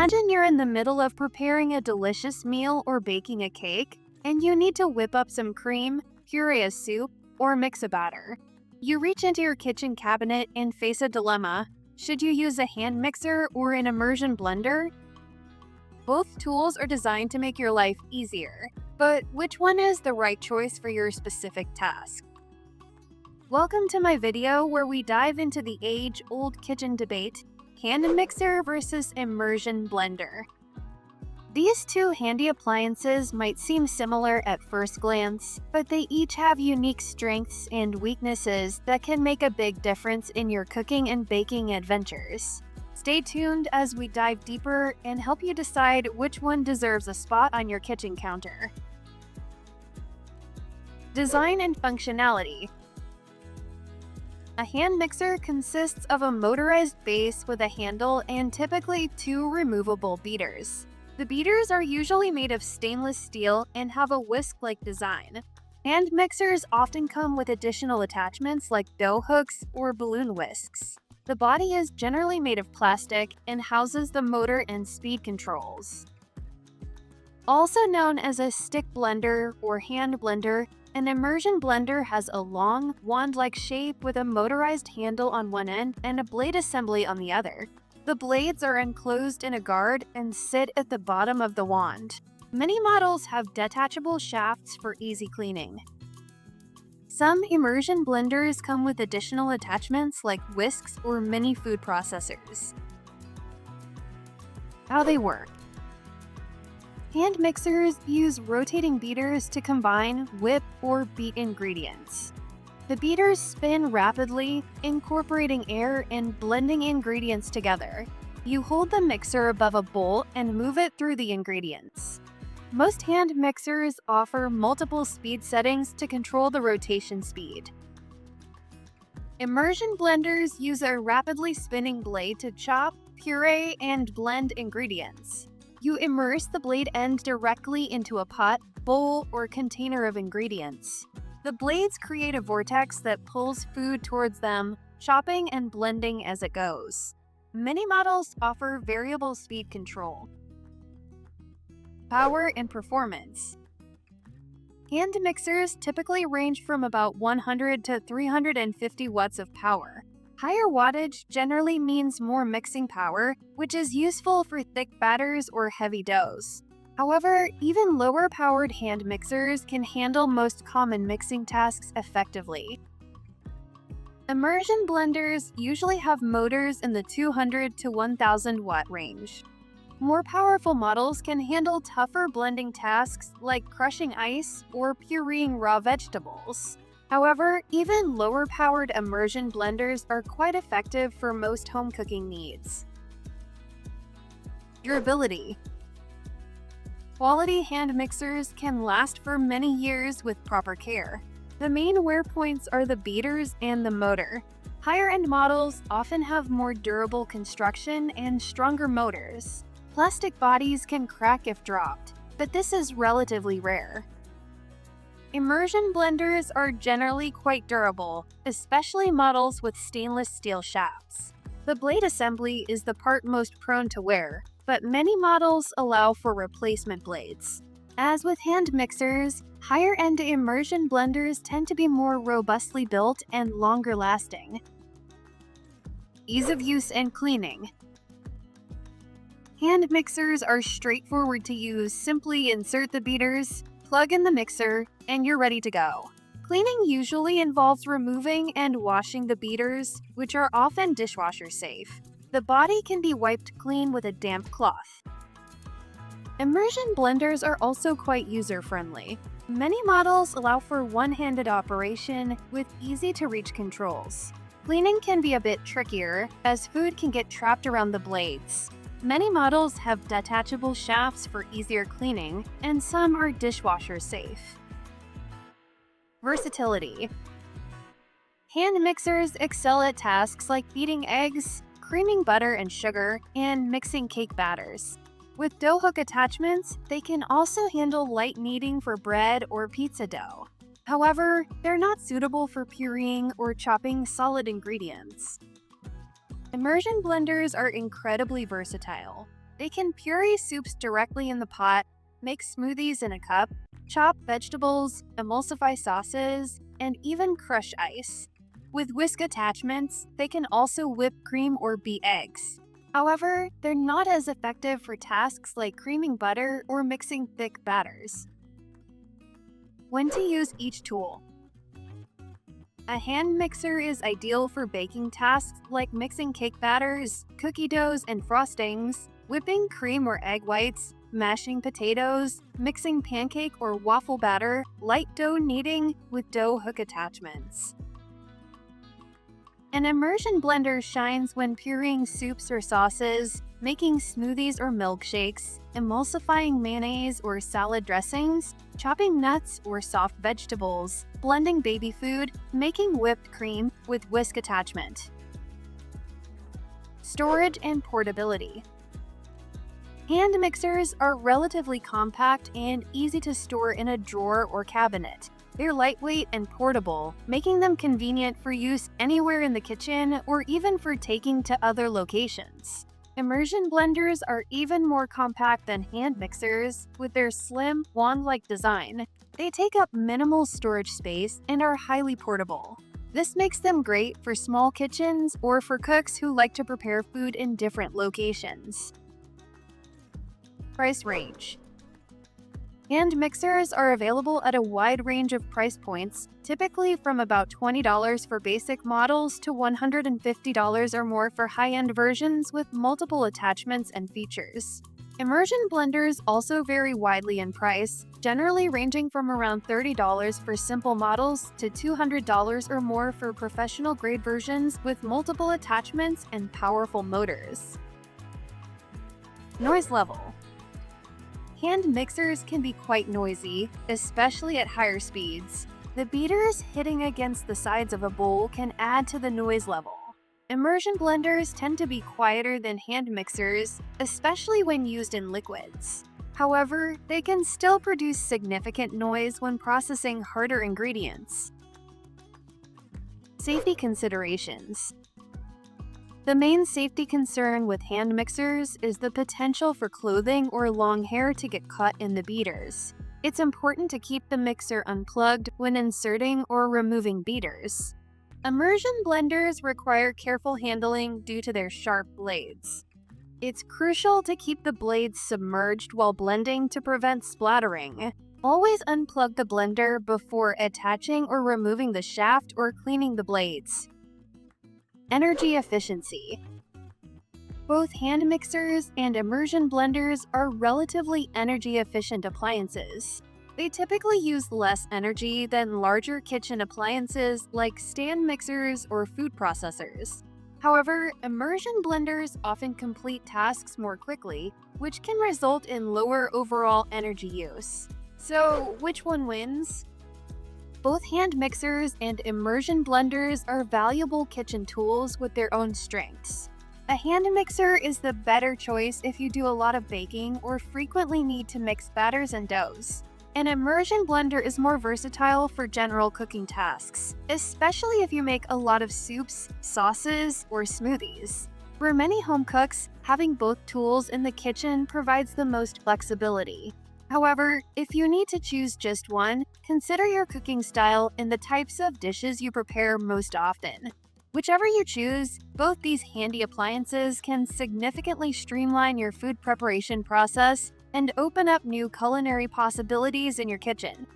Imagine you're in the middle of preparing a delicious meal or baking a cake, and you need to whip up some cream, puree a soup, or mix a batter. You reach into your kitchen cabinet and face a dilemma. Should you use a hand mixer or an immersion blender? Both tools are designed to make your life easier, but which one is the right choice for your specific task? Welcome to my video where we dive into the age-old kitchen debate, hand mixer versus immersion blender. These two handy appliances might seem similar at first glance, but they each have unique strengths and weaknesses that can make a big difference in your cooking and baking adventures. Stay tuned as we dive deeper and help you decide which one deserves a spot on your kitchen counter. Design and functionality. A hand mixer consists of a motorized base with a handle and typically two removable beaters. The beaters are usually made of stainless steel and have a whisk-like design. Hand mixers often come with additional attachments like dough hooks or balloon whisks. The body is generally made of plastic and houses the motor and speed controls. Also known as a stick blender or hand blender, an immersion blender has a long, wand-like shape with a motorized handle on one end and a blade assembly on the other. The blades are enclosed in a guard and sit at the bottom of the wand. Many models have detachable shafts for easy cleaning. Some immersion blenders come with additional attachments like whisks or mini food processors. How they work. Hand mixers use rotating beaters to combine, whip, or beat ingredients. The beaters spin rapidly, incorporating air and blending ingredients together. You hold the mixer above a bowl and move it through the ingredients. Most hand mixers offer multiple speed settings to control the rotation speed. Immersion blenders use a rapidly spinning blade to chop, puree, and blend ingredients. You immerse the blade end directly into a pot, bowl, or container of ingredients. The blades create a vortex that pulls food towards them, chopping and blending as it goes. Many models offer variable speed control. Power and performance. Hand mixers typically range from about 100 to 350 watts of power. Higher wattage generally means more mixing power, which is useful for thick batters or heavy doughs. However, even lower-powered hand mixers can handle most common mixing tasks effectively. Immersion blenders usually have motors in the 200 to 1000 watt range. More powerful models can handle tougher blending tasks like crushing ice or pureeing raw vegetables. However, even lower-powered immersion blenders are quite effective for most home cooking needs. Durability. Quality hand mixers can last for many years with proper care. The main wear points are the beaters and the motor. Higher-end models often have more durable construction and stronger motors. Plastic bodies can crack if dropped, but this is relatively rare. Immersion blenders are generally quite durable, especially models with stainless steel shafts. The blade assembly is the part most prone to wear, but many models allow for replacement blades. As with hand mixers, higher-end immersion blenders tend to be more robustly built and longer lasting. Ease of use and cleaning. Hand mixers are straightforward to use. Simply insert the beaters, plug in the mixer, and you're ready to go. Cleaning usually involves removing and washing the beaters, which are often dishwasher safe. The body can be wiped clean with a damp cloth. Immersion blenders are also quite user-friendly. Many models allow for one-handed operation with easy-to-reach controls. Cleaning can be a bit trickier, as food can get trapped around the blades. Many models have detachable shafts for easier cleaning, and some are dishwasher safe. Versatility. Hand mixers excel at tasks like beating eggs, creaming butter and sugar, and mixing cake batters. With dough hook attachments, they can also handle light kneading for bread or pizza dough. However, they're not suitable for pureeing or chopping solid ingredients. Immersion blenders are incredibly versatile. They can puree soups directly in the pot, make smoothies in a cup, chop vegetables, emulsify sauces, and even crush ice. With whisk attachments, they can also whip cream or beat eggs. However, they're not as effective for tasks like creaming butter or mixing thick batters. When to use each tool. A hand mixer is ideal for baking tasks like mixing cake batters, cookie doughs and frostings, whipping cream or egg whites, mashing potatoes, mixing pancake or waffle batter, light dough kneading with dough hook attachments. An immersion blender shines when pureeing soups or sauces, making smoothies or milkshakes, emulsifying mayonnaise or salad dressings, chopping nuts or soft vegetables, blending baby food, making whipped cream with whisk attachment. Storage and portability. Hand mixers are relatively compact and easy to store in a drawer or cabinet. They're lightweight and portable, making them convenient for use anywhere in the kitchen or even for taking to other locations. Immersion blenders are even more compact than hand mixers, with their slim, wand-like design. They take up minimal storage space and are highly portable. This makes them great for small kitchens or for cooks who like to prepare food in different locations. Price range. Hand mixers are available at a wide range of price points, typically from about $20 for basic models to $150 or more for high-end versions with multiple attachments and features. Immersion blenders also vary widely in price, generally ranging from around $30 for simple models to $200 or more for professional-grade versions with multiple attachments and powerful motors. Noise level. Hand mixers can be quite noisy, especially at higher speeds. The beaters hitting against the sides of a bowl can add to the noise level. Immersion blenders tend to be quieter than hand mixers, especially when used in liquids. However, they can still produce significant noise when processing harder ingredients. Safety considerations. The main safety concern with hand mixers is the potential for clothing or long hair to get caught in the beaters. It's important to keep the mixer unplugged when inserting or removing beaters. Immersion blenders require careful handling due to their sharp blades. It's crucial to keep the blades submerged while blending to prevent splattering. Always unplug the blender before attaching or removing the shaft or cleaning the blades. Energy efficiency. Both hand mixers and immersion blenders are relatively energy-efficient appliances. They typically use less energy than larger kitchen appliances like stand mixers or food processors. However, immersion blenders often complete tasks more quickly, which can result in lower overall energy use. So, which one wins? Both hand mixers and immersion blenders are valuable kitchen tools with their own strengths. A hand mixer is the better choice if you do a lot of baking or frequently need to mix batters and doughs. An immersion blender is more versatile for general cooking tasks, especially if you make a lot of soups, sauces, or smoothies. For many home cooks, having both tools in the kitchen provides the most flexibility. However, if you need to choose just one, consider your cooking style and the types of dishes you prepare most often. Whichever you choose, both these handy appliances can significantly streamline your food preparation process and open up new culinary possibilities in your kitchen.